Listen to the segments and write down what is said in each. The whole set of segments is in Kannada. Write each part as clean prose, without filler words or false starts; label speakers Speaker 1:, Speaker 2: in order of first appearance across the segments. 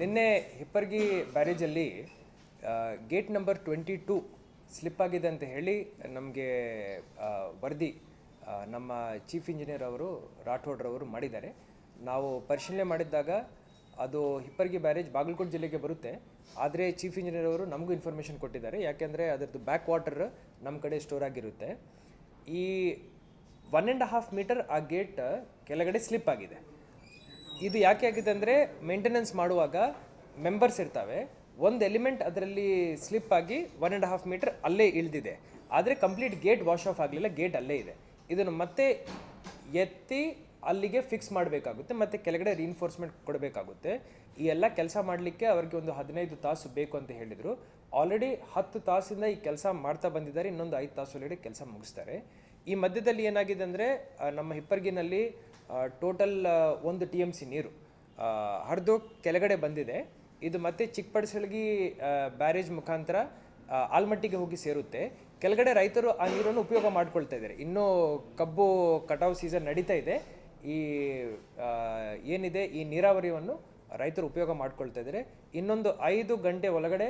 Speaker 1: ನಿನ್ನೆ ಹಿಪ್ಪರ್ಗಿ ಬ್ಯಾರೇಜಲ್ಲಿ ಗೇಟ್ ನಂಬರ್ 22 ಸ್ಲಿಪ್ ಆಗಿದೆ ಅಂತ ಹೇಳಿ ನಮಗೆ ವರದಿ ನಮ್ಮ ಚೀಫ್ ಇಂಜಿನಿಯರ್ ಅವರು ರಾಠೋಡ್ರವರು ಮಾಡಿದ್ದಾರೆ. ನಾವು ಪರಿಶೀಲನೆ ಮಾಡಿದ್ದಾಗ ಅದು ಹಿಪ್ಪರ್ಗಿ ಬ್ಯಾರೇಜ್ ಬಾಗಲಕೋಟೆ ಜಿಲ್ಲೆಗೆ ಬರುತ್ತೆ. ಆದರೆ ಚೀಫ್ ಇಂಜಿನಿಯರ್ ಅವರು ನಮಗೂ ಇನ್ಫಾರ್ಮೇಷನ್ ಕೊಟ್ಟಿದ್ದಾರೆ, ಯಾಕೆಂದರೆ ಅದರದ್ದು ಬ್ಯಾಕ್ ವಾಟರ್ ನಮ್ಮ ಕಡೆ ಸ್ಟೋರ್ ಆಗಿರುತ್ತೆ. ಈ 1.5 ಮೀಟರ್ ಆ ಗೇಟ್ ಕೆಳಗಡೆ ಸ್ಲಿಪ್ ಆಗಿದೆ. ಇದು ಯಾಕೆ ಆಗಿದೆ ಅಂದರೆ ಮೇಂಟೆನೆನ್ಸ್ ಮಾಡುವಾಗ ಮೆಂಬರ್ಸ್ ಇರ್ತವೆ, ಒಂದು ಎಲಿಮೆಂಟ್ ಅದರಲ್ಲಿ ಸ್ಲಿಪ್ ಆಗಿ 1.5 ಮೀಟರ್ ಅಲ್ಲೇ ಇಳಿದಿದೆ. ಆದರೆ ಕಂಪ್ಲೀಟ್ ಗೇಟ್ ವಾಶ್ ಆಫ್ ಆಗಲಿಲ್ಲ, ಗೇಟ್ ಅಲ್ಲೇ ಇದೆ. ಇದನ್ನು ಮತ್ತೆ ಎತ್ತಿ ಅಲ್ಲಿಗೆ ಫಿಕ್ಸ್ ಮಾಡಬೇಕಾಗುತ್ತೆ, ಮತ್ತು ಕೆಳಗಡೆ ರೀಇನ್ಫೋರ್ಸ್ಮೆಂಟ್ ಕೊಡಬೇಕಾಗುತ್ತೆ. ಈ ಎಲ್ಲ ಕೆಲಸ ಮಾಡಲಿಕ್ಕೆ ಅವರಿಗೆ ಒಂದು 15 ತಾಸು ಬೇಕು ಅಂತ ಹೇಳಿದರು. ಆಲ್ರೆಡಿ 10 ತಾಸಿಂದ ಈ ಕೆಲಸ ಮಾಡ್ತಾ ಬಂದಿದ್ದಾರೆ, ಇನ್ನೊಂದು 5 ತಾಸು ಒಳಗಡೆ ಕೆಲಸ ಮುಗಿಸ್ತಾರೆ. ಈ ಮಧ್ಯದಲ್ಲಿ ಏನಾಗಿದೆ ಅಂದರೆ ನಮ್ಮ ಹಿಪ್ಪರ್ಗಿನಲ್ಲಿ ಟೋಟಲ್ 1 TMC ನೀರು ಹರಿದು ಕೆಳಗಡೆ ಬಂದಿದೆ. ಇದು ಮತ್ತೆ ಚಿಕ್ಕಪಡಸಲಗಿ ಬ್ಯಾರೇಜ್ ಮುಖಾಂತರ ಆಲ್ಮಟ್ಟಿಗೆ ಹೋಗಿ ಸೇರುತ್ತೆ. ಕೆಳಗಡೆ ರೈತರು ಆ ನೀರನ್ನು ಉಪಯೋಗ ಮಾಡ್ಕೊಳ್ತಾ ಇದ್ದಾರೆ. ಇನ್ನೂ ಕಬ್ಬು ಕಟಾವು ಸೀಸನ್ ನಡೀತಾ ಇದೆ. ಈ ಏನಿದೆ ಈ ನೀರಾವರಿಯನ್ನು ರೈತರು ಉಪಯೋಗ ಮಾಡ್ಕೊಳ್ತಾ ಇದ್ದಾರೆ. ಇನ್ನೊಂದು 5 ಗಂಟೆ ಒಳಗಡೆ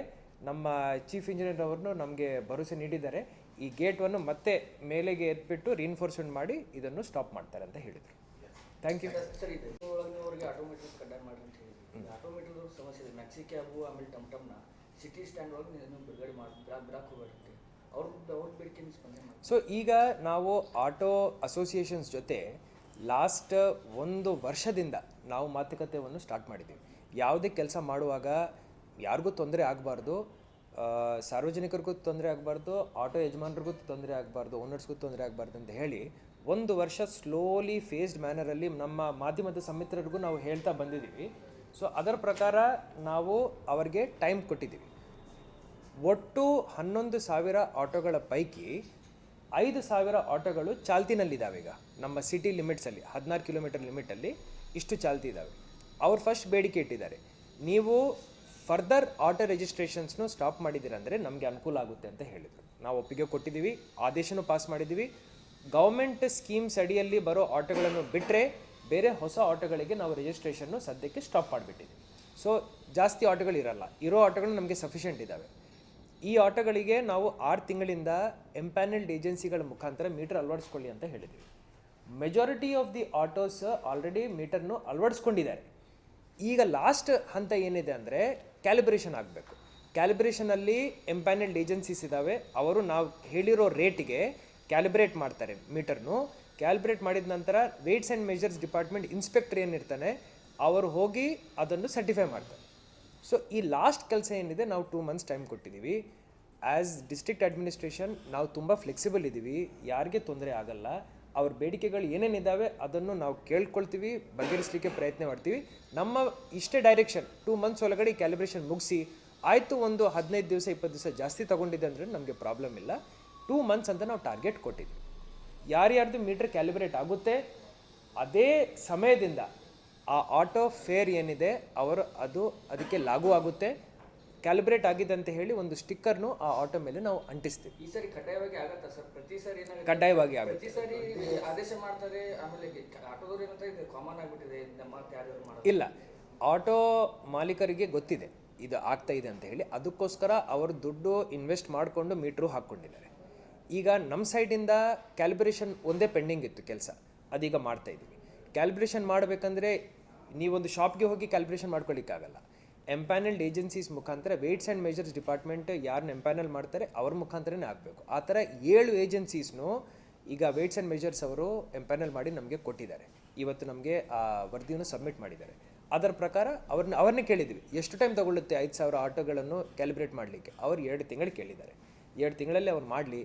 Speaker 1: ನಮ್ಮ ಚೀಫ್ ಇಂಜಿನಿಯರ್ ಅವರನ್ನು ನಮಗೆ ಭರವಸೆ ನೀಡಿದ್ದಾರೆ. ಈ ಗೇಟನ್ನು ಮತ್ತೆ ಮೇಲೆಗೆ ಎತ್ಬಿಟ್ಟು ರೀಇನ್ಫೋರ್ಸ್ಮೆಂಟ್ ಮಾಡಿ ಇದನ್ನು ಸ್ಟಾಪ್ ಮಾಡ್ತಾರೆ ಅಂತ ಹೇಳಿದರು. Thank you
Speaker 2: sir. ಇದು ಆಟೋಮೆಟಿಕ್ ಕಡ್ಡಾಯ ಮಾಡಿ ಅಂತ ಹೇಳಿದ್ರು. ಆಟೋಮೆಟಿಕ್ ಸಮಸ್ಯೆ ಇದೆ. ಮ್ಯಾಕ್ಸಿ ಕ್ಯಾಬು ಆಮೇಲೆ ಟಮ್ಟಮ್ನ ಸಿಟಿ ಸ್ಟ್ಯಾಂಡ್ ಒಳಗೆ ನೀವು ಬಿಡುಗಡೆ ಮಾಡಿ ಬಿಡಾಕ್ ಹೋಗ್ಬೇಡ್ರಿ. ಅವ್ರ ಬೇಡಿಕೆ ಸ್ಪಂದನೆ ಮಾಡಿ.
Speaker 1: ಸೊ ಈಗ ನಾವು ಆಟೋ ಅಸೋಸಿಯೇಷನ್ಸ್ ಜೊತೆ ಲಾಸ್ಟ್ 1 ವರ್ಷದಿಂದ ನಾವು ಮಾತುಕತೆಯನ್ನು ಸ್ಟಾರ್ಟ್ ಮಾಡಿದ್ದೀವಿ. ಯಾವುದೇ ಕೆಲಸ ಮಾಡುವಾಗ ಯಾರಿಗೂ ತೊಂದರೆ ಆಗಬಾರ್ದು, ಸಾರ್ವಜನಿಕರಿಗೂ ತೊಂದರೆ ಆಗಬಾರ್ದು, ಆಟೋ ಯಜಮಾನರಿಗೂ ತೊಂದರೆ ಆಗಬಾರ್ದು, ಓನರ್ಸ್ಗೂ ತೊಂದರೆ ಆಗಬಾರ್ದು ಅಂತ ಹೇಳಿ 1 ವರ್ಷ ಸ್ಲೋಲಿ ಫೇಸ್ಡ್ ಮ್ಯಾನರಲ್ಲಿ ನಮ್ಮ ಮಾಧ್ಯಮದ ಸಮಿತ್ರರಿಗೂ ನಾವು ಹೇಳ್ತಾ ಬಂದಿದ್ದೀವಿ. ಸೊ ಅದರ ಪ್ರಕಾರ ನಾವು ಅವರಿಗೆ ಟೈಮ್ ಕೊಟ್ಟಿದ್ದೀವಿ. ಒಟ್ಟು 11,000 ಆಟೋಗಳ ಪೈಕಿ 5,000 ಆಟೋಗಳು ಚಾಲ್ತಿನಲ್ಲಿದ್ದಾವೆ. ಈಗ ನಮ್ಮ ಸಿಟಿ ಲಿಮಿಟ್ಸಲ್ಲಿ 16 ಕಿಲೋಮೀಟರ್ ಲಿಮಿಟಲ್ಲಿ ಇಷ್ಟು ಚಾಲ್ತಿ ಇದ್ದಾವೆ. ಅವ್ರು ಫಸ್ಟ್ ಬೇಡಿಕೆ ಇಟ್ಟಿದ್ದಾರೆ, ನೀವು ಫರ್ದರ್ ಆಟೋ ರಿಜಿಸ್ಟ್ರೇಷನ್ಸ್ನು ಸ್ಟಾಪ್ ಮಾಡಿದ್ದೀರಂದರೆ ನಮಗೆ ಅನುಕೂಲ ಆಗುತ್ತೆ ಅಂತ ಹೇಳಿದರು. ನಾವು ಒಪ್ಪಿಗೆ ಕೊಟ್ಟಿದ್ದೀವಿ, ಆದೇಶನೂ ಪಾಸ್ ಮಾಡಿದ್ದೀವಿ. ಗೌರ್ಮೆಂಟ್ ಸ್ಕೀಮ್ಸ್ ಅಡಿಯಲ್ಲಿ ಬರೋ ಆಟೋಗಳನ್ನು ಬಿಟ್ಟರೆ ಬೇರೆ ಹೊಸ ಆಟೋಗಳಿಗೆ ನಾವು ರಿಜಿಸ್ಟ್ರೇಷನ್ನು ಸದ್ಯಕ್ಕೆ ಸ್ಟಾಪ್ ಮಾಡಿಬಿಟ್ಟಿದ್ದೀವಿ. ಸೊ ಜಾಸ್ತಿ ಆಟೋಗಳಿರಲ್ಲ, ಇರೋ ಆಟೋಗಳು ನಮಗೆ ಸಫಿಷಿಯೆಂಟ್ ಇದ್ದಾವೆ. ಈ ಆಟೋಗಳಿಗೆ ನಾವು 6 ತಿಂಗಳಿಂದ ಎಂಪ್ಯಾನಲ್ಡ್ ಏಜೆನ್ಸಿಗಳ ಮುಖಾಂತರ ಮೀಟರ್ ಅಳವಡಿಸ್ಕೊಳ್ಳಿ ಅಂತ ಹೇಳಿದ್ದೀವಿ. Majority of the autos already ಮೀಟರ್ನು ಅಳವಡಿಸ್ಕೊಂಡಿದ್ದಾರೆ. ಈಗ ಲಾಸ್ಟ್ ಹಂತ ಏನಿದೆ ಅಂದರೆ ಕ್ಯಾಲಿಬ್ರೇಷನ್ ಆಗಬೇಕು. ಕ್ಯಾಲಿಬ್ರೇಷನಲ್ಲಿ ಎಂಪ್ಯಾನಲ್ಡ್ ಏಜೆನ್ಸೀಸ್ ಇದ್ದಾವೆ, ಅವರು ನಾವು ಹೇಳಿರೋ ರೇಟಿಗೆ ಕ್ಯಾಲಿಬ್ರೇಟ್ ಮಾಡ್ತಾರೆ ಮೀಟರ್ನು. ಕ್ಯಾಲಿಬ್ರೇಟ್ ಮಾಡಿದ ನಂತರ weights and measures department inspector ಏನಿರ್ತಾನೆ ಅವರು ಹೋಗಿ ಅದನ್ನು ಸರ್ಟಿಫೈ ಮಾಡ್ತಾರೆ. ಸೊ ಈ ಲಾಸ್ಟ್ ಕೆಲಸ ಏನಿದೆ ನಾವು 2 ಮಂತ್ಸ್ ಟೈಮ್ ಕೊಟ್ಟಿದ್ದೀವಿ. ಆ್ಯಸ್ ಡಿಸ್ಟ್ರಿಕ್ಟ್ ಅಡ್ಮಿನಿಸ್ಟ್ರೇಷನ್ ನಾವು ತುಂಬ ಫ್ಲೆಕ್ಸಿಬಲ್ ಇದ್ದೀವಿ, ಯಾರಿಗೆ ತೊಂದರೆ ಆಗಲ್ಲ. ಅವ್ರ ಬೇಡಿಕೆಗಳು ಏನೇನಿದ್ದಾವೆ ಅದನ್ನು ನಾವು ಕೇಳ್ಕೊಳ್ತೀವಿ, ಬಗೆಹರಿಸಲಿಕ್ಕೆ ಪ್ರಯತ್ನ ಮಾಡ್ತೀವಿ. ನಮ್ಮ ಇಷ್ಟೇ ಡೈರೆಕ್ಷನ್ 2 ಮಂತ್ಸ್ ಒಳಗಡೆ ಕ್ಯಾಲಿಬ್ರೇಷನ್ ಮುಗಿಸಿ ಆಯಿತು. ಒಂದು 15 ದಿವಸ 20 ದಿವಸ ಜಾಸ್ತಿ ತೊಗೊಂಡಿದೆ ಅಂದರೆ ನಮಗೆ ಪ್ರಾಬ್ಲಮ್ ಇಲ್ಲ. 2 ಮಂತ್ಸ್ ಅಂತ ನಾವು ಟಾರ್ಗೆಟ್ ಕೊಟ್ಟಿದ್ವಿ. ಯಾರ್ಯಾರ್ದು ಮೀಟರ್ ಕ್ಯಾಲಿಬ್ರೇಟ್ ಆಗುತ್ತೆ ಅದೇ ಸಮಯದಿಂದ ಆ ಆಟೋ ಫೇರ್ ಏನಿದೆ ಅವರು ಅದಕ್ಕೆ ಲಾಗೂ ಆಗುತ್ತೆ. ಕ್ಯಾಲಿಬ್ರೇಟ್ ಆಗಿದೆ ಅಂತ ಹೇಳಿ ಒಂದು ಸ್ಟಿಕ್ಕರ್ನು ಆ ಆಟೋ ಮೇಲೆ ನಾವು ಅಂಟಿಸ್ತೀವಿ.
Speaker 2: ಈ ಸರಿ ಕಡ್ಡಾಯವಾಗಿ ಆಗುತ್ತಾ ಸರ್? ಪ್ರತಿ ಸರಿ
Speaker 1: ಕಡ್ಡಾಯವಾಗಿ ಆಗುತ್ತೆ.
Speaker 2: ಪ್ರತಿ ಸರಿ ಆದೇಶ ಮಾಡ್ತಾರೆ, ಆಮೇಲೆ ಆಟೋದವ್ರು ಏನಂತ ಇದು ಕಾಮನ್ ಆಗಿಬಿಟ್ಟಿದೆ, ನಮ್ಮ ಯಾರು ಮಾಡೋದು
Speaker 1: ಇಲ್ಲ. ಆಟೋ ಮಾಲೀಕರಿಗೆ ಗೊತ್ತಿದೆ ಇದು ಆಗ್ತಾ ಇದೆ ಅಂತ ಹೇಳಿ, ಅದಕ್ಕೋಸ್ಕರ ಅವರು ದುಡ್ಡು ಇನ್ವೆಸ್ಟ್ ಮಾಡಿಕೊಂಡು ಮೀಟ್ರು ಹಾಕ್ಕೊಂಡಿದ್ದಾರೆ. ಈಗ ನಮ್ಮ ಸೈಡಿಂದ ಕ್ಯಾಲಿಬ್ರೇಷನ್ ಒಂದೇ ಪೆಂಡಿಂಗ್ ಇತ್ತು ಕೆಲಸ, ಅದೀಗ ಮಾಡ್ತಾ ಇದ್ದೀವಿ. ಕ್ಯಾಲಿಬ್ರೇಷನ್ ಮಾಡಬೇಕಂದ್ರೆ ನೀವೊಂದು ಶಾಪ್ಗೆ ಹೋಗಿ ಕ್ಯಾಲಿಬ್ರೇಷನ್ ಮಾಡ್ಕೊಳ್ಳಿಕ್ಕಾಗಲ್ಲ. ಎಂಪ್ಯಾನಲ್ಡ್ ಏಜೆನ್ಸೀಸ್ ಮುಖಾಂತರ ವೇಟ್ಸ್ ಆ್ಯಂಡ್ ಮೆಜರ್ಸ್ ಡಿಪಾರ್ಟ್ಮೆಂಟ್ ಯಾರನ್ನ ಎಂಪ್ಯಾನಲ್ ಮಾಡ್ತಾರೆ ಅವ್ರ ಮುಖಾಂತರನೇ ಆಗಬೇಕು. ಆ ಥರ 7 ಏಜೆನ್ಸೀಸ್ನು ಈಗ ವೇಟ್ಸ್ ಆ್ಯಂಡ್ ಮೆಜರ್ಸ್ ಅವರು ಎಂಪ್ಯಾನಲ್ ಮಾಡಿ ನಮಗೆ ಕೊಟ್ಟಿದ್ದಾರೆ. ಇವತ್ತು ನಮಗೆ ಆ ವರದಿಯನ್ನು ಸಬ್ಮಿಟ್ ಮಾಡಿದ್ದಾರೆ. ಅದರ ಪ್ರಕಾರ ಅವ್ರನ್ನೇ ಕೇಳಿದ್ವಿ, ಎಷ್ಟು ಟೈಮ್ ತೊಗೊಳ್ಳುತ್ತೆ 5,000 ಆಟೋಗಳನ್ನು ಕ್ಯಾಲಿಬ್ರೇಟ್ ಮಾಡಲಿಕ್ಕೆ. ಅವ್ರು 2 ತಿಂಗಳು ಕೇಳಿದ್ದಾರೆ. 2 ತಿಂಗಳಲ್ಲಿ ಅವ್ರು ಮಾಡಲಿ,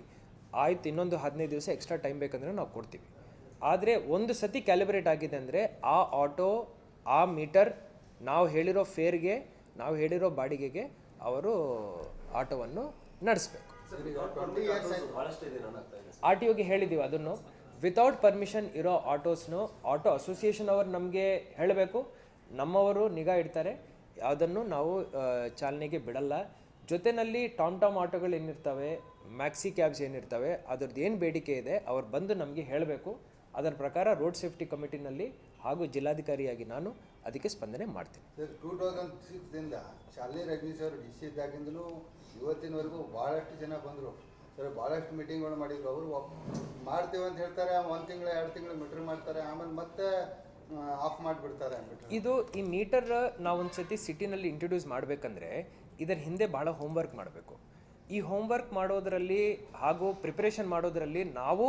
Speaker 1: ಆಯ್ತು ಇನ್ನೊಂದು 15 ದಿವಸ ಎಕ್ಸ್ಟ್ರಾ ಟೈಮ್ ಬೇಕಂದ್ರೆ ನಾವು ಕೊಡ್ತೀವಿ. ಆದರೆ ಒಂದು ಸತಿ ಕ್ಯಾಲಿಬ್ರೇಟ್ ಆಗಿದೆ ಅಂದರೆ ಆ ಆಟೋ ಆ ಮೀಟರ್ ನಾವು ಹೇಳಿರೋ ಫೇರ್ಗೆ ನಾವು ಹೇಳಿರೋ ಬಾಡಿಗೆಗೆ ಅವರು ಆಟೋವನ್ನು ನಡೆಸಬೇಕು. ಆರ್ ಟಿ ಒಗೆ ಹೇಳಿದ್ದೀವಿ ಅದನ್ನು. ವಿತೌಟ್ ಪರ್ಮಿಷನ್ ಇರೋ ಆಟೋಸ್ನು ಆಟೋ ಅಸೋಸಿಯೇಷನ್ ಅವರು ನಮಗೆ ಹೇಳಬೇಕು, ನಮ್ಮವರು ನಿಗಾ ಇಡ್ತಾರೆ, ಅದನ್ನು ನಾವು ಚಾಲನೆಗೆ ಬಿಡಲ್ಲ. ಜೊತೆಯಲ್ಲಿ ಟಾಮ್ ಆಟೋಗಳು ಏನಿರ್ತವೆ, ಮ್ಯಾಕ್ಸಿ ಕ್ಯಾಬ್ಸ್ ಏನಿರ್ತವೆ, ಅದ್ರದ್ದು ಏನು ಬೇಡಿಕೆ ಇದೆ ಅವ್ರು ಬಂದು ನಮಗೆ ಹೇಳಬೇಕು. ಅದರ ಪ್ರಕಾರ ರೋಡ್ ಸೇಫ್ಟಿ ಕಮಿಟಿನಲ್ಲಿ ಹಾಗೂ ಜಿಲ್ಲಾಧಿಕಾರಿಯಾಗಿ ನಾನು ಅದಕ್ಕೆ ಸ್ಪಂದನೆ ಮಾಡ್ತೀನಿ.
Speaker 3: ಸರ್ 2006ದಿಂದ ಶಾಲಿನಿ ರಜನೀಶ್ ಅವರು ಡಿ ಸಿ ಇದ್ದಾಗಿಂದಲೂ ಇವತ್ತಿನವರೆಗೂ ಭಾಳಷ್ಟು ಜನ ಬಂದರು ಸರ್, ಭಾಳಷ್ಟು ಮೀಟಿಂಗ್ಗಳು ಮಾಡಿದ್ರು. ಅವರು ಮಾಡ್ತೀವಿ ಅಂತ ಹೇಳ್ತಾರೆ, 1 ತಿಂಗಳು 2 ತಿಂಗಳು ಮೀಟ್ರ್ ಮಾಡ್ತಾರೆ, ಆಮೇಲೆ ಮತ್ತೆ ಆಫ್ ಮಾಡಿಬಿಡ್ತಾರೆ ಮೀಟ್ರ್.
Speaker 1: ಇದು ಈ ಮೀಟರ್ ನಾವೊಂದು ಸತಿ ಸಿಟಿನಲ್ಲಿ ಇಂಟ್ರೊಡ್ಯೂಸ್ ಮಾಡಬೇಕಂದ್ರೆ ಇದರ ಹಿಂದೆ ಭಾಳ ಹೋಮ್ವರ್ಕ್ ಮಾಡಬೇಕು. ಈ ಹೋಮ್ವರ್ಕ್ ಮಾಡೋದರಲ್ಲಿ ಹಾಗೂ ಪ್ರಿಪ್ರೇಷನ್ ಮಾಡೋದರಲ್ಲಿ ನಾವು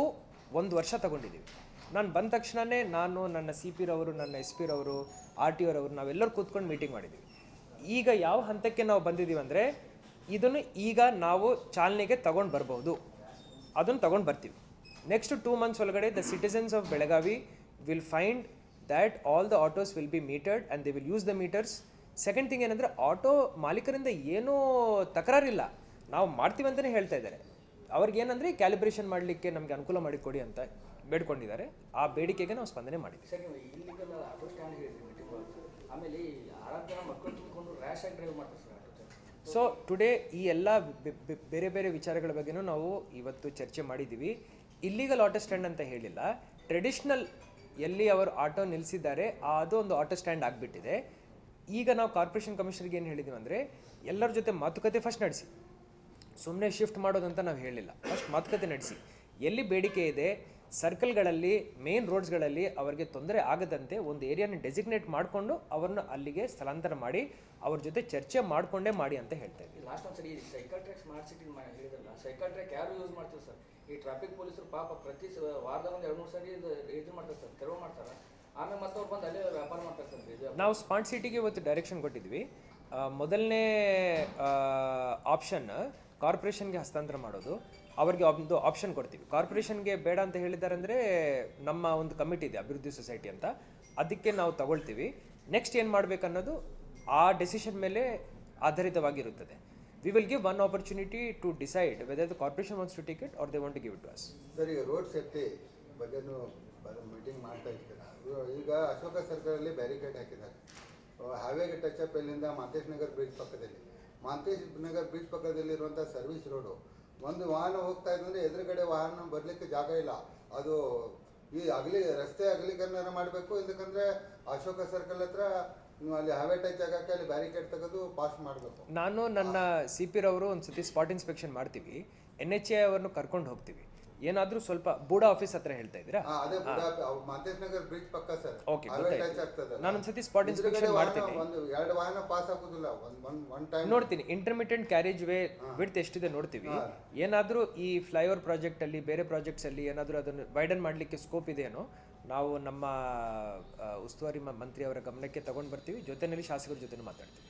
Speaker 1: 1 ವರ್ಷ ತಗೊಂಡಿದ್ದೀವಿ. ನಾನು ಬಂದ ತಕ್ಷಣವೇ ನಾನು ನನ್ನ ಸಿ ಪಿ ರವರು, ನನ್ನ ಎಸ್ ಪಿ ರವರು, ಆರ್ ಟಿ ಒರವರು ನಾವೆಲ್ಲರೂ ಕೂತ್ಕೊಂಡು ಮೀಟಿಂಗ್ ಮಾಡಿದ್ದೀವಿ. ಈಗ ಯಾವ ಹಂತಕ್ಕೆ ನಾವು ಬಂದಿದ್ದೀವಿ ಅಂದರೆ ಇದನ್ನು ಈಗ ನಾವು ಚಾಲನೆಗೆ ತಗೊಂಡು ಬರ್ಬೋದು, ಅದನ್ನು ತಗೊಂಡು ಬರ್ತೀವಿ. ನೆಕ್ಸ್ಟ್ 2 months ಒಳಗಡೆ the citizens of Belagavi will find that all the autos will be metered and they will use the meters. Second thing ಏನಂದರೆ ಆಟೋ ಮಾಲೀಕರಿಂದ ಏನೂ ತಕರಾರಿಲ್ಲ, ನಾವು ಮಾಡ್ತೀವಿ ಅಂತಲೇ ಹೇಳ್ತಾ ಇದ್ದಾರೆ. ಅವ್ರಿಗೇನಂದರೆ ಕ್ಯಾಲಿಬ್ರೇಷನ್ ಮಾಡಲಿಕ್ಕೆ ನಮಗೆ ಅನುಕೂಲ ಮಾಡಿಕೊಡಿ ಅಂತ ಬೇಡ್ಕೊಂಡಿದ್ದಾರೆ. ಆ ಬೇಡಿಕೆಗೆ ನಾವು ಸ್ಪಂದನೆ ಮಾಡಿದ್ದೀವಿ.
Speaker 2: ಸರ್, ನೀವು ಇಲ್ಲಿಗೆಲ್ಲ ಆಟೋ ಸ್ಟ್ಯಾಂಡ್ ಹೇಳಿದ್ರಿ ಮೀಟಿಂಗ್ ಆಮೇಲೆ ಈ 6 ಜನ ಮಕ್ಕಳು ತುಂಬಿಕೊಂಡು ರ್ಯಾಶ್ ಆಗಿ ಡ್ರೈವ್ ಮಾಡ್ತಾರೆ sir auto stand.
Speaker 1: So today ಈ ಎಲ್ಲ ಬೇರೆ ಬೇರೆ ವಿಚಾರಗಳ ಬಗ್ಗೆನೂ ನಾವು ಇವತ್ತು ಚರ್ಚೆ ಮಾಡಿದ್ದೀವಿ. ಇಲ್ಲಿಗಲ್ ಆಟೋ ಸ್ಟ್ಯಾಂಡ್ ಅಂತ ಹೇಳಿಲ್ಲ, ಟ್ರೆಡಿಷ್ನಲ್ ಎಲ್ಲಿ ಅವರು ಆಟೋ ನಿಲ್ಲಿಸಿದ್ದಾರೆ ಅದು ಒಂದು ಆಟೋ ಸ್ಟ್ಯಾಂಡ್ ಆಗಿಬಿಟ್ಟಿದೆ. ಈಗ ನಾವು ಕಾರ್ಪೊರೇಷನ್ ಕಮಿಷನರ್ಗೆ ಏನು ಹೇಳಿದ್ದೀವಿ ಅಂದರೆ ಎಲ್ಲರ ಜೊತೆ ಮಾತುಕತೆ ಫಸ್ಟ್ ನಡೆಸಿ, ಸುಮ್ಮನೆ ಶಿಫ್ಟ್ ಮಾಡೋದಂತ ನಾವು ಹೇಳಿಲ್ಲ. ಫಸ್ಟ್ ಮಾತುಕತೆ ನಡೆಸಿ, ಎಲ್ಲಿ ಬೇಡಿಕೆ ಇದೆ ಸರ್ಕಲ್ಗಳಲ್ಲಿ, ಮೇನ್ ರೋಡ್ಸ್ಗಳಲ್ಲಿ ಅವರಿಗೆ ತೊಂದರೆ ಆಗದಂತೆ ಒಂದು ಏರಿಯಾನ ಡೆಸಿಗ್ನೇಟ್ ಮಾಡಿಕೊಂಡು ಅವ್ರನ್ನ ಅಲ್ಲಿಗೆ ಸ್ಥಳಾಂತರ ಮಾಡಿ ಅವ್ರ ಜೊತೆ ಚರ್ಚೆ ಮಾಡಿಕೊಂಡೇ ಮಾಡಿ ಅಂತ ಹೇಳ್ತಾ ಇದ್ದೀವಿ.
Speaker 2: ಲಾಸ್ಟ್ ಒಂದು ಸರಿ ಸೈಕಲ್ ಟ್ರ್ಯಾಕ್ ಸ್ಮಾರ್ಟ್ ಸಿಟಿ ಹೇಳಿದ್ರಲ್ಲ, ಸೈಕಲ್ ಟ್ರ್ಯಾಕ್ ಯಾರು ಯೂಸ್ ಮಾಡ್ತಾರೆ ಸರ್? ಈ ಟ್ರಾಫಿಕ್ ಪೊಲೀಸರು ಪಾಪ ಪ್ರತಿ ವಾರದಾಗ ಒಂದು 2-3 ಸರಿ ಇದು ಮಾಡ್ತಾರೆ ಸರ್, ತೆರವು ಮಾಡ್ತಾರೆ. ಆಮೇಲೆ ಮತ್ತೆ ಅವ್ರು ಬಂದು ಅಲ್ಲೇ ವ್ಯಾಪಾರ ಮಾಡ್ತಾರೆ ಸರ್. ನಾವು
Speaker 1: ಸ್ಮಾರ್ಟ್ ಸಿಟಿಗೆ ಇವತ್ತು ಡೈರೆಕ್ಷನ್ ಕೊಟ್ಟಿದ್ವಿ. ಮೊದಲನೇ ಆಪ್ಷನ್ ಕಾರ್ಪೊರೇಷನ್ಗೆ ಹಸ್ತಾಂತರ ಮಾಡೋದು. ಅವ್ರಿಗೆ ಒಂದು ಆಪ್ಷನ್ ಕೊಡ್ತೀವಿ. ಕಾರ್ಪೊರೇಷನ್ಗೆ ಬೇಡ ಅಂತ ಹೇಳಿದ್ದಾರೆ ಅಂದರೆ ನಮ್ಮ ಒಂದು ಕಮಿಟಿ ಇದೆ, ಅಭಿವೃದ್ಧಿ ಸೊಸೈಟಿ ಅಂತ, ಅದಕ್ಕೆ ನಾವು ತಗೊಳ್ತೀವಿ. ನೆಕ್ಸ್ಟ್ ಏನು ಮಾಡಬೇಕನ್ನೋದು ಆ ಡೆಸಿಷನ್ ಮೇಲೆ ಆಧಾರಿತವಾಗಿರುತ್ತದೆ. We will give one opportunity to decide whether the corporation wants to take it or they want to give it to us.
Speaker 3: Sir, ಈಗ ರೋಡ್ ಸೇಫ್ಟಿ ಬಗ್ಗೆನೂ ಮೀಟಿಂಗ್ ಮಾಡ್ತಾ ಇರ್ತೀರಾ. ಈಗ ಅಶೋಕ ಸರ್ಕಲಲ್ಲಿ ಬ್ಯಾರಿಕೇಡ್ ಹಾಕಿದ್ದಾರೆ. ಹಾವೇಗೆ ಟಚ್ ಅಪ್ ಎಲ್ಲಿಂದ ಮಾಂತೇಶ್ ನಗರ್ ಬ್ರಿಡ್ಜ್ ಪಕ್ಕದಲ್ಲಿ, ಮಾಂತೇಶ್ ನಗರ್ ಬ್ರಿಡ್ಜ್ ಪಕ್ಕದಲ್ಲಿರುವಂಥ ಸರ್ವಿಸ್ ರೋಡು, ಒಂದು ವಾಹನ ಹೋಗ್ತಾ ಇದ್ದರೆ ಎದುರುಗಡೆ ವಾಹನ ಬರಲಿಕ್ಕೆ ಜಾಗ ಇಲ್ಲ. ಅದು ಈ ರಸ್ತೆ ಅಗಲೀಕರಣ ಮಾಡಬೇಕು. ಇದಕ್ಕಂದರೆ ಅಶೋಕ ಸರ್ಕಲ್ ಹತ್ರ ಅಲ್ಲಿ ಹಾವೇ ಟಚ್ ಆಗಕ್ಕೆ ಅಲ್ಲಿ ಬ್ಯಾರಿಕೇಡ್ ತೆಗೆದು ಪಾಸ್ ಮಾಡಬೇಕು.
Speaker 1: ನಾನು ನನ್ನ ಸಿ ಪಿ ರವರು ಒಂದು ಸತಿ ಸ್ಪಾಟ್ ಇನ್ಸ್ಪೆಕ್ಷನ್ ಮಾಡ್ತೀವಿ, NHA ಅವರನ್ನು ಕರ್ಕೊಂಡು ಹೋಗ್ತೀವಿ. ಏನಾದರೂ ಸ್ವಲ್ಪ ಬೂಡಾ ಆಫೀಸ್ ಹತ್ರ ಹೇಳ್ತಾ ಇದ್ದೀರಾ?
Speaker 3: ಅದೇ ಮಾಂತೇಶ್ ನಗರ್ ಬ್ರಿಡ್ಜ್ ಪಕ್ಕ ಸರ್.
Speaker 1: ಓಕೆ, ನಾನೊಂದು ಸತಿ ಸ್ಪಾಟ್ ಇನ್ಸ್ಪೆಕ್ಷನ್ ಮಾಡ್ತೀನಿ.
Speaker 3: 2 ವಾಹನ ಪಾಸ್ ಆಗೋದಿಲ್ಲ ಒನ್ ಟೈಮ್.
Speaker 1: ನೋಡ್ತೀನಿ ಇಂಟರ್ಮಿಟೆಂಟ್ ಕ್ಯಾರೇಜ್ ವೇ ವಿಡ್ತ್ ಎಷ್ಟಿದೆ ನೋಡ್ತೀವಿ. ಏನಾದರೂ ಈ ಫ್ಲೈಓವರ್ ಪ್ರಾಜೆಕ್ಟಲ್ಲಿ, ಬೇರೆ ಪ್ರಾಜೆಕ್ಟ್ಸಲ್ಲಿ ಏನಾದರೂ ಅದನ್ನು ವೈಡನ್ ಮಾಡಲಿಕ್ಕೆ ಸ್ಕೋಪ್ ಇದೆಯೇನೋ ನಾವು ನಮ್ಮ ಉಸ್ತುವಾರಿ ಮಂತ್ರಿ ಅವರ ಗಮನಕ್ಕೆ ತಗೊಂಡು ಬರ್ತೀವಿ. ಜೊತೆಯಲ್ಲಿ ಶಾಸಕರ ಜೊತೆ ಮಾತಾಡ್ತೀವಿ.